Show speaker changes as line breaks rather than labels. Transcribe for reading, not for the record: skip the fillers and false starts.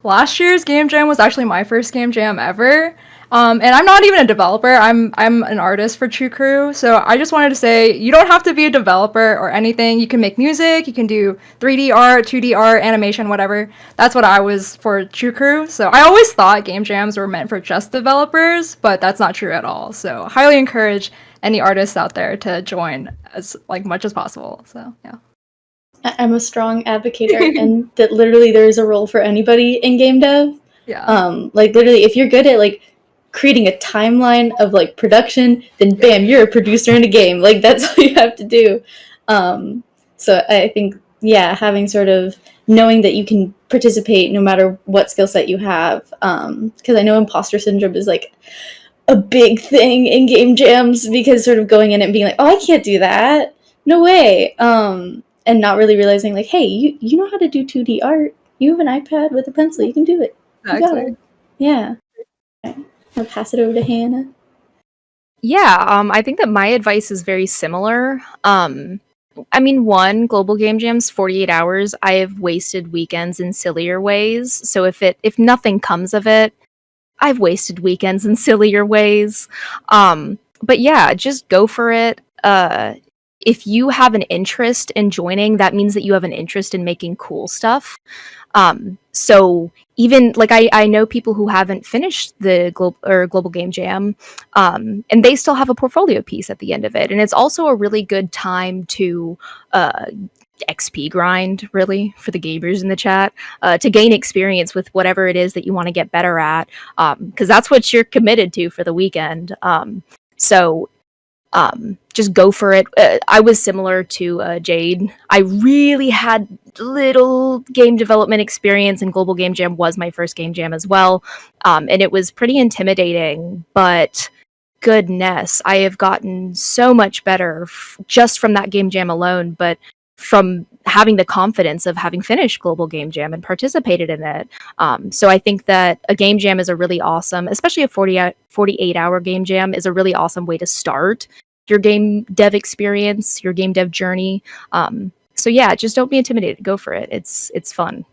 Last year's game jam was actually my first game jam ever. And I'm not even a developer. I'm an artist for True Crew. So I just wanted to say you don't have to be a developer or anything. You can make music, you can do 3D art, 2D art, animation, whatever. That's what I was for True Crew. So I always thought game jams were meant for just developers, but that's not true at all. So highly encourage any artists out there to join as like much as possible. So yeah.
I'm a strong advocate and that literally there is a role for anybody in game dev.
Yeah.
Like literally if you're good at like creating a timeline of like production, then bam, you're a producer in a game. Like that's all you have to do. So I think yeah, having sort of knowing that you can participate no matter what skill set you have. Because I know imposter syndrome is like a big thing in game jams because sort of going in and being like, oh, I can't do that. No way. And not really realizing like, hey, you know how to do 2D art. You have an iPad with a pencil. You can do it. You got
Exactly.
it. Yeah. I'll pass it over to Hannah.
Yeah, I think that my advice is very similar. I mean, one, global game jams, 48 hours. I have wasted weekends in sillier ways. So if nothing comes of it, I've wasted weekends in sillier ways. But yeah, just go for it. If you have an interest in joining, that means that you have an interest in making cool stuff. So even like I know people who haven't finished the global game jam, and they still have a portfolio piece at the end of it, and it's also a really good time to XP grind, really, for the gamers in the chat, to gain experience with whatever it is that you want to get better at, because that's what you're committed to for the weekend. So just go for it. I was similar to Jade. I really had little game development experience, and Global Game Jam was my first game jam as well. And it was pretty intimidating, but goodness, I have gotten so much better just from that game jam alone, but from having the confidence of having finished Global Game Jam and participated in it. So I think that a game jam is a really awesome, especially a 48-hour game jam is a really awesome way to start your game dev experience, your game dev journey. So yeah, just don't be intimidated. Go for it. It's fun.